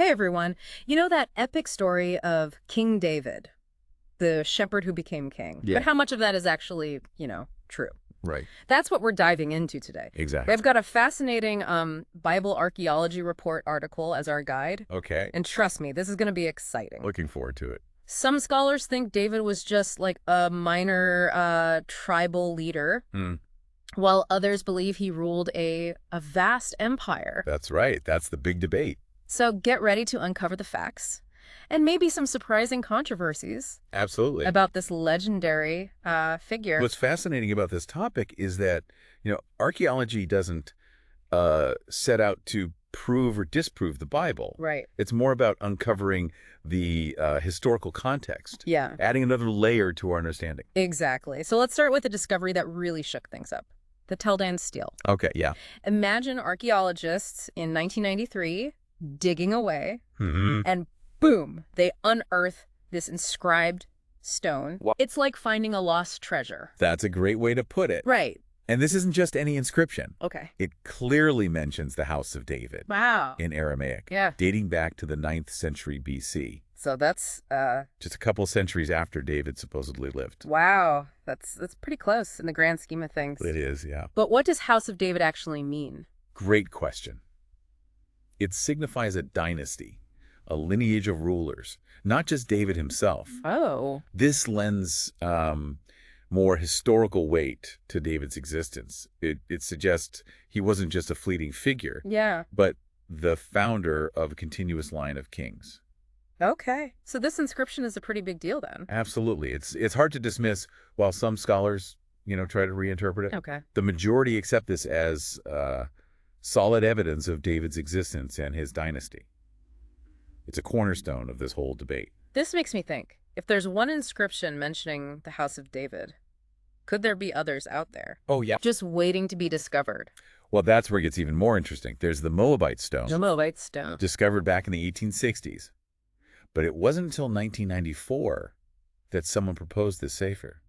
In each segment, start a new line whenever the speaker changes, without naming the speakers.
Hey everyone. You know that epic story of King David, the shepherd who became king?
Yeah,
But how much of that is actually, true?
right.
That's what we're diving into today.
Exactly.
We've got a fascinating Bible archaeology report article as our guide.
Okay.
And trust me, this is going to be exciting.
Looking forward to it.
Some scholars think David was just like a minor tribal leader,
Hmm.
while others believe he ruled a vast empire.
That's right. That's the big debate.
So get ready to uncover the facts and maybe some surprising controversies
Absolutely.
about this legendary figure.
What's fascinating about this topic is that, archaeology doesn't set out to prove or disprove the Bible.
Right.
It's more about uncovering the historical context,
Yeah,
adding another layer to our understanding.
exactly. So let's start with a discovery that really shook things up. The Tel Dan Stele.
Okay, yeah.
Imagine archaeologists in 1993 digging away,
Hmm.
and boom, they unearth this inscribed stone.
Wow.
It's like finding a lost treasure.
That's a great way to put it.
Right.
And this isn't just any inscription.
Okay.
It clearly mentions the House of David
Wow.
in Aramaic,
Yeah.
dating back to the 9th century BC.
So that's
Just a couple centuries after David supposedly lived.
wow. That's pretty close in the grand scheme of things.
It is, yeah.
But what does House of David actually mean?
Great question. It signifies a dynasty, a lineage of rulers, not just David himself.
Oh.
This lends more historical weight to David's existence. It suggests he wasn't just a fleeting figure,
Yeah.
but the founder of a continuous line of kings.
Okay. So this inscription is a pretty big deal then.
Absolutely. It's hard to dismiss while some scholars, try to reinterpret it.
Okay.
The majority accept this as solid evidence of David's existence and his dynasty. It's a cornerstone of this whole debate.
This makes me think, if there's one inscription mentioning the House of David, could there be others out there?
Oh, yeah.
Just waiting to be discovered.
Well, that's where it gets even more interesting. There's the Moabite Stone,
The Moabite Stone.
discovered back in the 1860s. But it wasn't until 1994 that someone proposed this safer.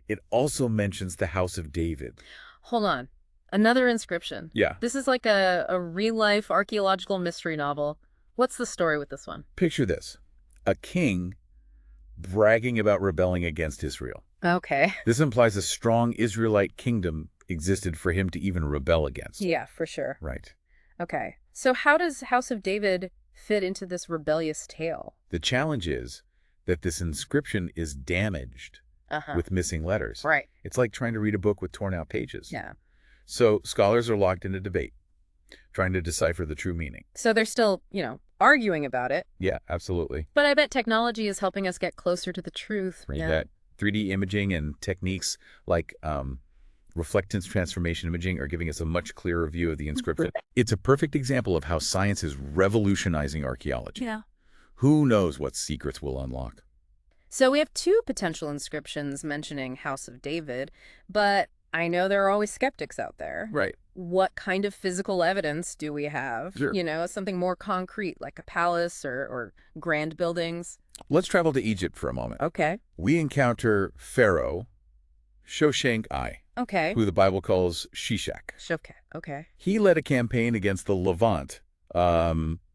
It also mentions the House of David.
Hold on. Another inscription.
Yeah.
This is like a real-life archaeological mystery novel. What's the story with this one?
Picture this. A king bragging about rebelling against Israel.
Okay.
This implies a strong Israelite kingdom existed for him to even rebel against.
Yeah, for sure.
Right.
Okay. So how does House of David fit into this rebellious tale?
The challenge is that this inscription is damaged
Uh-huh.
with missing letters.
Right.
It's like trying to read a book with torn out pages.
Yeah.
So scholars are locked in a debate, trying to decipher the true meaning.
So they're still, arguing about it.
Yeah, absolutely.
But I bet technology is helping us get closer to the truth.
Read
Yeah.
that. 3D imaging and techniques like reflectance transformation imaging are giving us a much clearer view of the inscription. It's a perfect example of how science is revolutionizing archaeology.
Yeah.
Who knows what secrets we'll unlock?
So we have two potential inscriptions mentioning House of David, but I know there are always skeptics out there.
Right.
What kind of physical evidence do we have?
Sure.
Something more concrete, like a palace or grand buildings.
Let's travel to Egypt for a moment.
Okay.
We encounter Pharaoh Shoshenq-I,
Okay.
who the Bible calls Shishak.
Okay.
He led a campaign against the Levant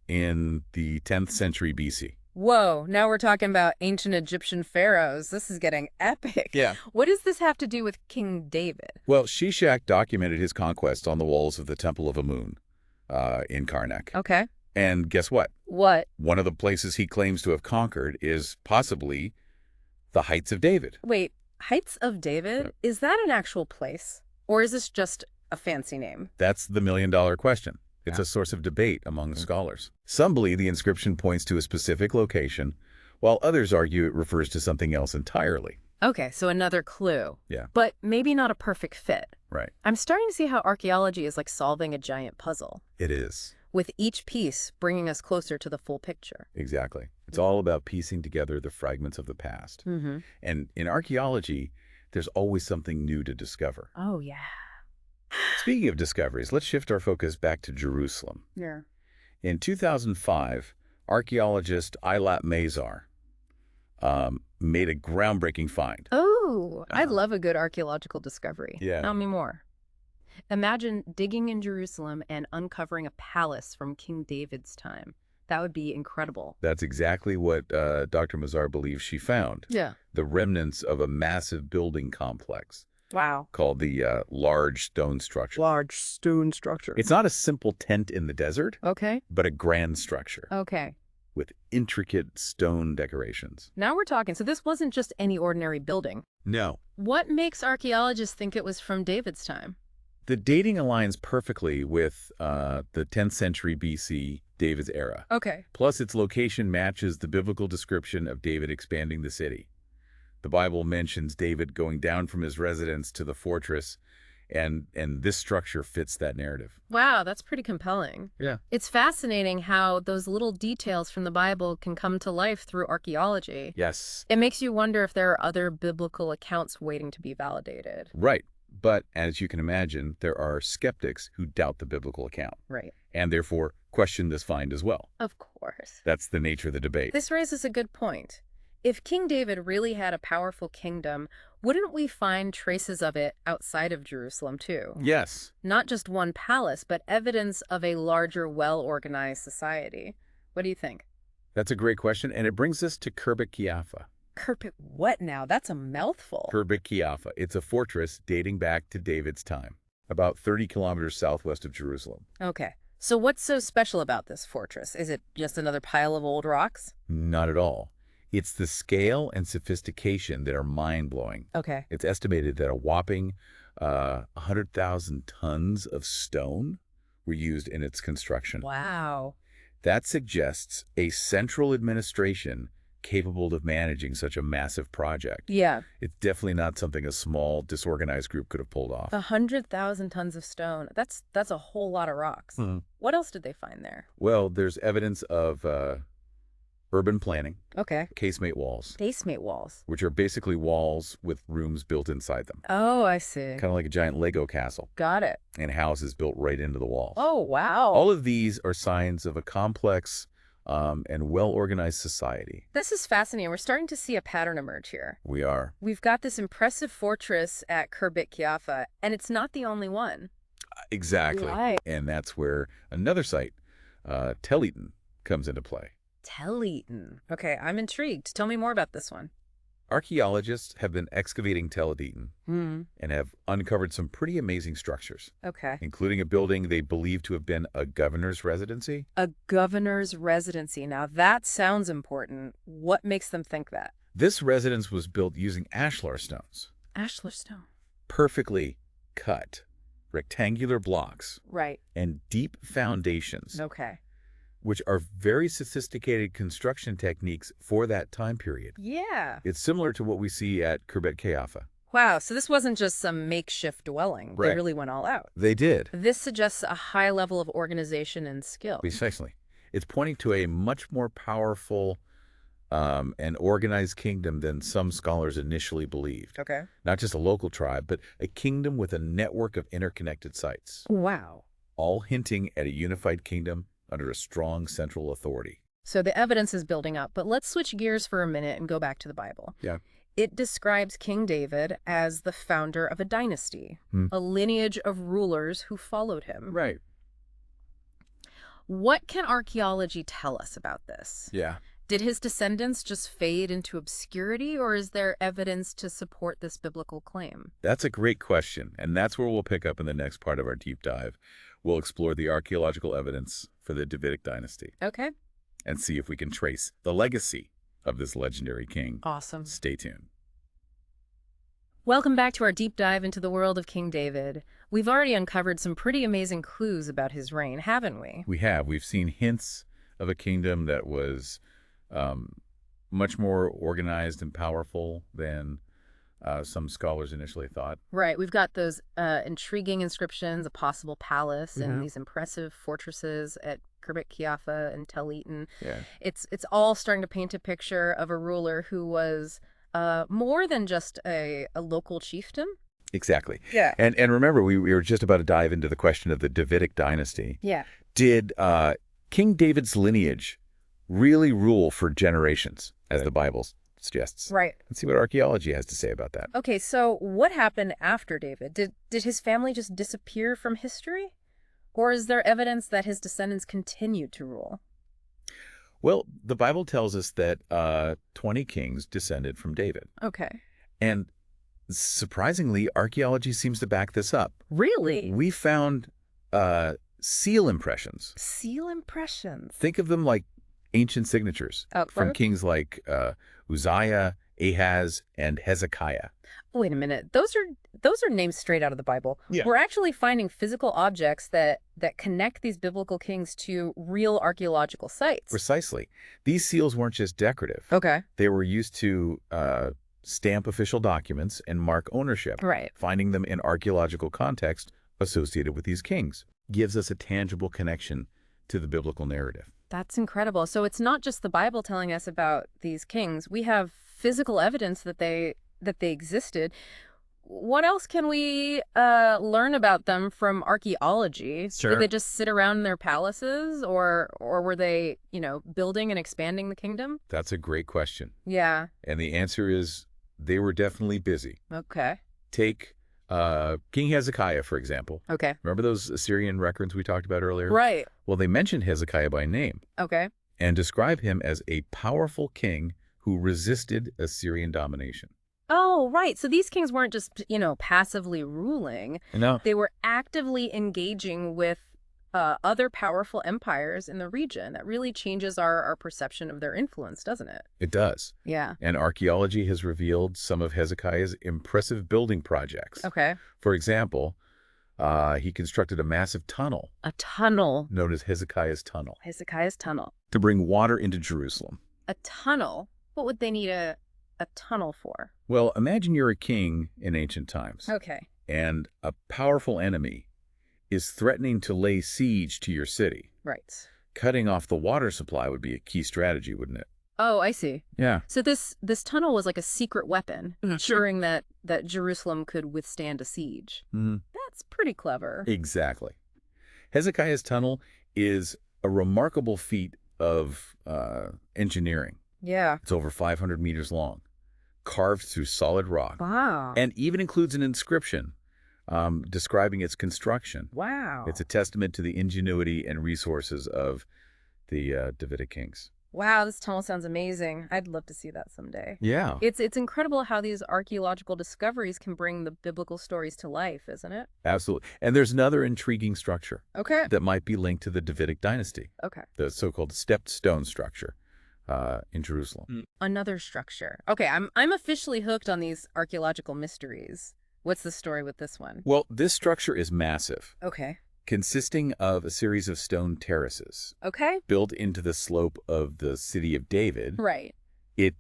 in the 10th century BC.
Whoa, now we're talking about ancient Egyptian pharaohs. This is getting epic.
Yeah.
What does this have to do with King David?
Well, Shishak documented his conquest on the walls of the Temple of Amun in Karnak.
Okay.
And guess what?
What?
One of the places he claims to have conquered is possibly the Heights of David.
Wait, Heights of David? Is that an actual place? Or is this just a fancy name?
That's the million-dollar question. It's
Yeah.
a source of debate among scholars. Some believe the inscription points to a specific location, while others argue it refers to something else entirely.
Okay, so another clue.
Yeah.
But maybe not a perfect fit.
Right.
I'm starting to see how archaeology is like solving a giant puzzle,
It is.
with each piece bringing us closer to the full picture.
Exactly. It's all about piecing together the fragments of the past.
Mm-hmm.
And in archaeology, there's always something new to discover.
Oh, yeah.
Speaking of discoveries, let's shift our focus back to Jerusalem.
Yeah.
In 2005, archaeologist Eilat Mazar made a groundbreaking find.
Oh, I
Uh-huh.
love a good archaeological discovery.
Yeah.
Tell me more. Imagine digging in Jerusalem and uncovering a palace from King David's time. That would be incredible.
That's exactly what Dr. Mazar believes she found.
Yeah.
The remnants of a massive building complex
Wow.
called the large stone structure.
Large stone structure.
It's not a simple tent in the desert,
Okay.
but a grand structure
Okay.
with intricate stone decorations.
Now we're talking. So this wasn't just any ordinary building.
No.
What makes archaeologists think it was from David's time?
The dating aligns perfectly with the 10th century BC, David's era.
Okay.
Plus, its location matches the biblical description of David expanding the city. The Bible mentions David going down from his residence to the fortress, and this structure fits that narrative.
Wow, that's pretty compelling.
Yeah.
It's fascinating how those little details from the Bible can come to life through archaeology.
Yes.
It makes you wonder if there are other biblical accounts waiting to be validated.
Right. But as you can imagine, there are skeptics who doubt the biblical account
Right.
and therefore question this find as well.
Of course.
That's the nature of the debate.
This raises a good point. If King David really had a powerful kingdom, wouldn't we find traces of it outside of Jerusalem too?
Yes.
Not just one palace, but evidence of a larger, well-organized society. What do you think?
That's a great question, and it brings us to Khirbet Kiafa.
Khirbet what now? That's a mouthful.
Khirbet Kiafa. It's a fortress dating back to David's time, about 30 kilometers southwest of Jerusalem.
Okay. So what's so special about this fortress? Is it just another pile of old rocks?
Not at all. It's the scale and sophistication that are mind-blowing.
Okay.
It's estimated that a whopping 100,000 tons of stone were used in its construction.
Wow.
That suggests a central administration capable of managing such a massive project.
Yeah.
It's definitely not something a small, disorganized group could have pulled off.
100,000 tons of stone. That's a whole lot of rocks. What else did they find there?
Well, there's evidence of urban planning,
Okay.
casemate walls,
Casemate walls.
which are basically walls with rooms built inside them,
Oh, I see.
kind of like a giant Lego castle,
Got it.
and houses built right into the walls.
Oh, wow.
All of these are signs of a complex and well-organized society.
This is fascinating. We're starting to see a pattern emerge here.
We are.
We've got this impressive fortress at Khirbet Kiafa, and it's not the only one.
Exactly.
Right.
And that's where another site, Tel Dan, comes into play.
Tel Dan. Okay, I'm intrigued. Tell me more about this one.
Archaeologists have been excavating Tel Dan
Hmm.
and have uncovered some pretty amazing structures,
Okay.
including a building they believe to have been a governor's residency.
A governor's residency. Now, that sounds important. What makes them think that?
This residence was built using ashlar stones,
Ashlar stone.
perfectly cut, rectangular blocks,
Right.
and deep foundations,
Okay.
which are very sophisticated construction techniques for that time period.
Yeah.
It's similar to what we see at Khirbet Kiafa.
Wow, so this wasn't just some makeshift dwelling. They
Right.
really went all out.
They did.
This suggests a high level of organization and skill.
Precisely. It's pointing to a much more powerful and organized kingdom than some scholars initially believed.
Okay.
Not just a local tribe, but a kingdom with a network of interconnected sites,
Wow.
all hinting at a unified kingdom under a strong central authority.
So the evidence is building up, but let's switch gears for a minute and go back to the Bible.
Yeah.
It describes King David as the founder of a dynasty, a lineage of rulers who followed him.
Right.
What can archaeology tell us about this?
Yeah.
Did his descendants just fade into obscurity, or is there evidence to support this biblical claim?
That's a great question, and that's where we'll pick up in the next part of our deep dive. We'll explore the archaeological evidence for the Davidic dynasty
Okay.
and see if we can trace the legacy of this legendary king.
Awesome.
Stay tuned.
Welcome back to our deep dive into the world of King David. We've already uncovered some pretty amazing clues about his reign, haven't we?
We have. We've seen hints of a kingdom that was much more organized and powerful than some scholars initially thought.
Right. We've got those intriguing inscriptions, a possible palace,
Mhm.
and these impressive fortresses at Khirbet Kiafa and Tel Dan.
Yeah.
It's all starting to paint a picture of a ruler who was more than just a local chieftain.
Exactly.
Yeah.
And remember, we were just about to dive into the question of the Davidic dynasty.
Yeah.
Did King David's lineage really rule for generations, as the Bible suggests?
Right.
Let's see what archaeology has to say about that.
Okay, so what happened after David? Did his family just disappear from history? Or is there evidence that his descendants continued to rule?
Well, the Bible tells us that 20 kings descended from David.
Okay.
And surprisingly, archaeology seems to back this up.
Really?
We found seal impressions.
Seal impressions.
Think of them like ancient signatures from
Okay.
kings like Uzziah, Ahaz, and Hezekiah.
Wait a minute. Those are names straight out of the Bible.
Yeah.
We're actually finding physical objects that connect these biblical kings to real archaeological sites.
Precisely. These seals weren't just decorative.
Okay.
They were used to stamp official documents and mark ownership.
Right.
Finding them in archaeological context associated with these kings gives us a tangible connection to the biblical narrative.
That's incredible. So it's not just the Bible telling us about these kings. We have physical evidence that they existed. What else can we learn about them from archaeology?
Sure.
Did they just sit around in their palaces, or were they, building and expanding the kingdom?
That's a great question.
Yeah.
And the answer is they were definitely busy.
Okay.
Take King Hezekiah, for example.
Okay.
Remember those Assyrian records we talked about earlier?
Right.
Well, they mention Hezekiah by name
Okay.
and describe him as a powerful king who resisted Assyrian domination.
Oh, right. So these kings weren't just, passively ruling.
No.
They were actively engaging with other powerful empires in the region. That really changes our perception of their influence, doesn't it?
It does.
Yeah.
And archaeology has revealed some of Hezekiah's impressive building projects.
Okay.
For example, he constructed a massive tunnel
A tunnel.
known as Hezekiah's Tunnel
Hezekiah's tunnel.
to bring water into Jerusalem.
A tunnel? What would they need a tunnel for?
Well, imagine you're a king in ancient times,
Okay.
and a powerful enemy is threatening to lay siege to your city.
Right.
Cutting off the water supply would be a key strategy, wouldn't it?
Oh, I see.
Yeah.
So this tunnel was like a secret weapon, ensuring that Jerusalem could withstand a siege.
Mm-hmm.
That's pretty clever.
Exactly. Hezekiah's Tunnel is a remarkable feat of engineering.
Yeah.
It's over 500 meters long, carved through solid rock,
Wow.
and even includes an inscription describing its construction.
Wow.
It's a testament to the ingenuity and resources of the Davidic kings.
Wow, this tunnel sounds amazing. I'd love to see that someday.
Yeah.
It's incredible how these archaeological discoveries can bring the biblical stories to life, isn't it?
Absolutely. And there's another intriguing structure
Okay.
that might be linked to the Davidic dynasty,
Okay.
the so-called stepped stone structure in Jerusalem.
Another structure. Okay, I'm officially hooked on these archaeological mysteries. What's the story with this one?
Well, this structure is massive,
Okay.
consisting of a series of stone terraces
Okay.
built into the slope of the city of David.
Right.
It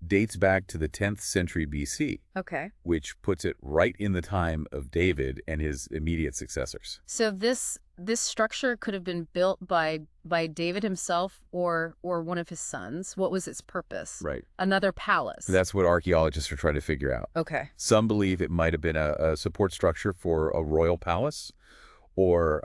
dates back to the 10th century BC,
Okay.
which puts it right in the time of David and his immediate successors.
So this structure could have been built by David himself or one of his sons. What was its purpose?
Right.
Another palace.
That's what archaeologists are trying to figure out.
Okay.
Some believe it might have been a support structure for a royal palace or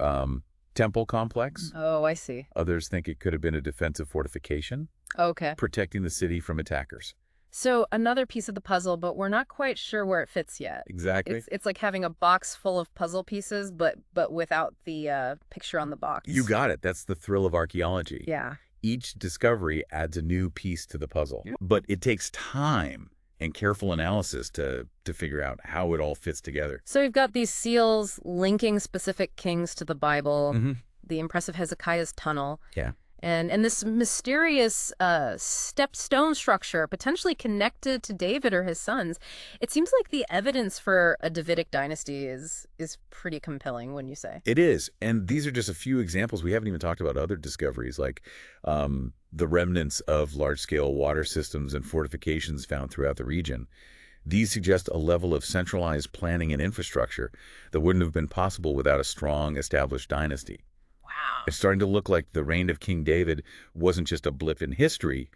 temple complex.
Oh, I see.
Others think it could have been a defensive fortification,
Okay.
protecting the city from attackers.
So another piece of the puzzle, but we're not quite sure where it fits yet.
Exactly.
It's like having a box full of puzzle pieces, but without the picture on the box.
You got it. That's the thrill of archaeology.
Yeah.
Each discovery adds a new piece to the puzzle.
Yeah.
But it takes time and careful analysis to figure out how it all fits together.
So we've got these seals linking specific kings to the Bible,
Mm-hmm.
the impressive Hezekiah's tunnel,
Yeah.
and this mysterious stepped stone structure potentially connected to David or his sons. It seems like the evidence for a Davidic dynasty is pretty compelling, wouldn't you say?
It is. And these are just a few examples. We haven't even talked about other discoveries like the remnants of large-scale water systems and fortifications found throughout the region. These suggest a level of centralized planning and infrastructure that wouldn't have been possible without a strong, established dynasty.
Wow.
It's starting to look like the reign of King David wasn't just a blip in history,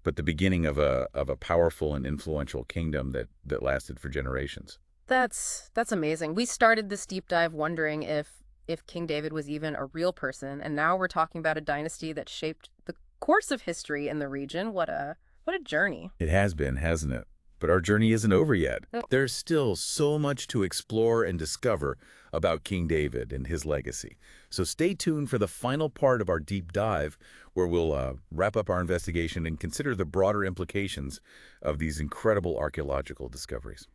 but the beginning of a powerful and influential kingdom that lasted for generations.
That's amazing. We started this deep dive wondering if King David was even a real person, and now we're talking about a dynasty that shaped the course of history in the region. What a journey.
It has been, hasn't it? But our journey isn't over yet.
Oh.
There's still so much to explore and discover about King David and his legacy. So stay tuned for the final part of our deep dive, where we'll wrap up our investigation and consider the broader implications of these incredible archaeological discoveries.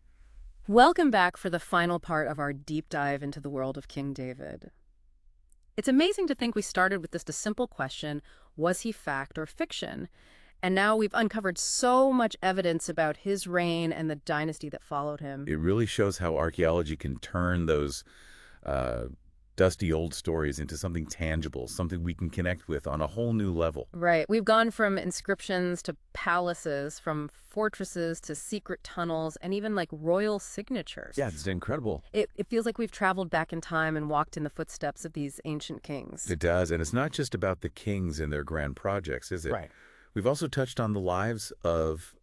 Welcome back for the final part of our deep dive into the world of King David. It's amazing to think we started with just a simple question: was he fact or fiction? And now we've uncovered so much evidence about his reign and the dynasty that followed him.
It really shows how archaeology can turn those uh, dusty old stories into something tangible, something we can connect with on a whole new level.
Right. We've gone from inscriptions to palaces, from fortresses to secret tunnels, and even like royal signatures.
Yeah, it's incredible.
It feels like we've traveled back in time and walked in the footsteps of these ancient kings.
It does, and it's not just about the kings and their grand projects, is it?
Right.
We've also touched on the lives of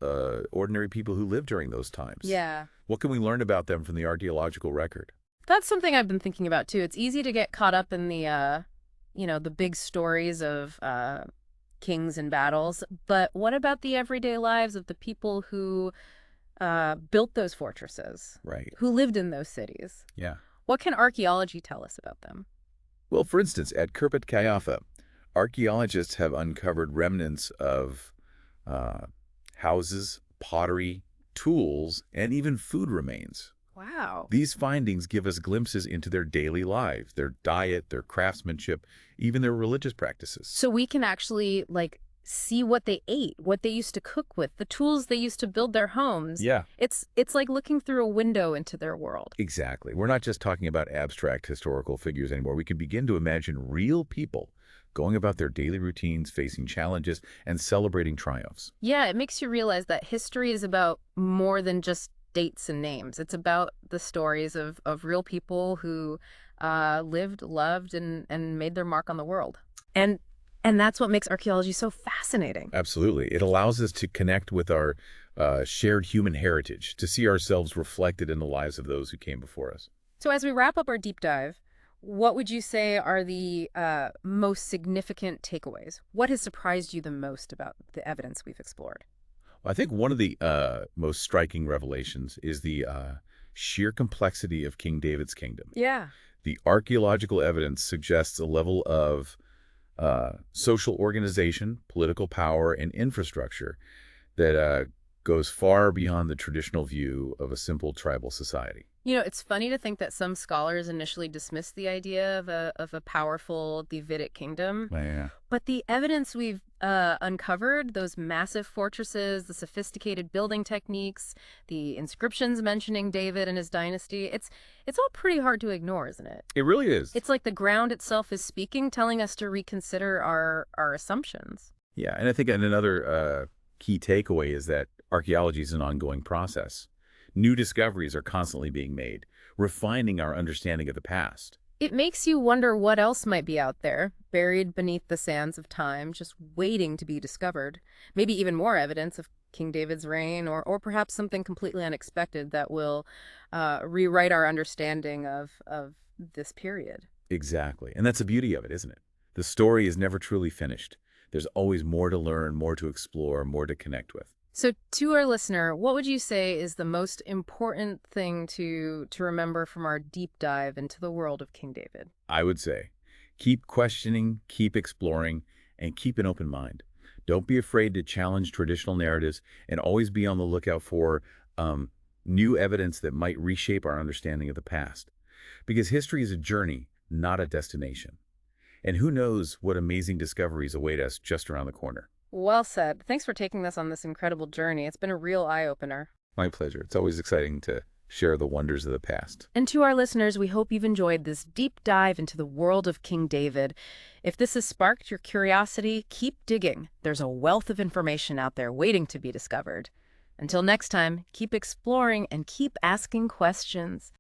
ordinary people who lived during those times.
Yeah.
What can we learn about them from the archaeological record?
That's something I've been thinking about too. It's easy to get caught up in the big stories of kings and battles, but what about the everyday lives of the people who built those fortresses?
Right.
Who lived in those cities?
Yeah.
What can archaeology tell us about them?
Well, for instance, at Kirpet Kayafa, archaeologists have uncovered remnants of houses, pottery, tools, and even food remains.
Wow.
These findings give us glimpses into their daily lives, their diet, their craftsmanship, even their religious practices.
So we can actually see what they ate, what they used to cook with, the tools they used to build their homes.
Yeah.
It's like looking through a window into their world.
Exactly. We're not just talking about abstract historical figures anymore. We can begin to imagine real people going about their daily routines, facing challenges, and celebrating triumphs.
Yeah, it makes you realize that history is about more than just dates and names. It's about the stories of real people who lived, loved, and made their mark on the world. And that's what makes archaeology so fascinating.
Absolutely. It allows us to connect with our shared human heritage, to see ourselves reflected in the lives of those who came before us.
So as we wrap up our deep dive, what would you say are the most significant takeaways? What has surprised you the most about the evidence we've explored?
I think one of the most striking revelations is the sheer complexity of King David's kingdom.
Yeah.
The archaeological evidence suggests a level of social organization, political power, and infrastructure that goes far beyond the traditional view of a simple tribal society.
You know, it's funny to think that some scholars initially dismissed the idea of a powerful Davidic kingdom.
Yeah.
But the evidence we've uncovered, those massive fortresses, the sophisticated building techniques, the inscriptions mentioning David and his dynasty, it's all pretty hard to ignore, isn't it?
It really is.
It's like the ground itself is speaking, telling us to reconsider our assumptions.
Yeah, and I think another key takeaway is that archaeology is an ongoing process. New discoveries are constantly being made, refining our understanding of the past.
It makes you wonder what else might be out there, buried beneath the sands of time, just waiting to be discovered. Maybe even more evidence of King David's reign, or perhaps something completely unexpected that will rewrite our understanding of this period.
Exactly. And that's the beauty of it, isn't it? The story is never truly finished. There's always more to learn, more to explore, more to connect with.
So to our listener, what would you say is the most important thing to remember from our deep dive into the world of King David?
I would say, keep questioning, keep exploring, and keep an open mind. Don't be afraid to challenge traditional narratives, and always be on the lookout for new evidence that might reshape our understanding of the past. Because history is a journey, not a destination. And who knows what amazing discoveries await us just around the corner.
Well said. Thanks for taking us on this incredible journey. It's been a real eye-opener.
My pleasure. It's always exciting to share the wonders of the past.
And to our listeners, we hope you've enjoyed this deep dive into the world of King David. If this has sparked your curiosity, keep digging. There's a wealth of information out there waiting to be discovered. Until next time, keep exploring and keep asking questions.